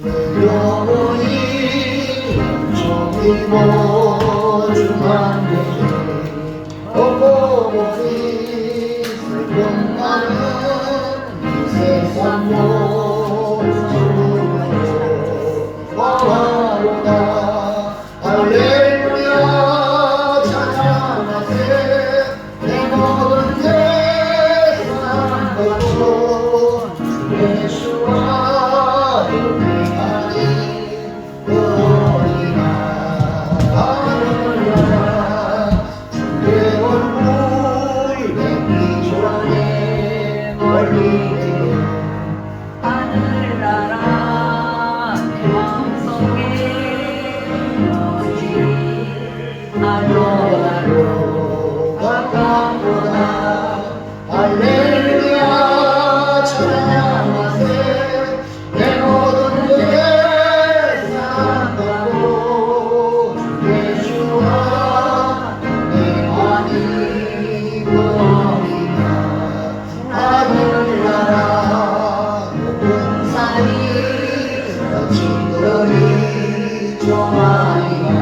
내 영혼이 종이고 중한데 없고 보니 슬픔 많은 이 세상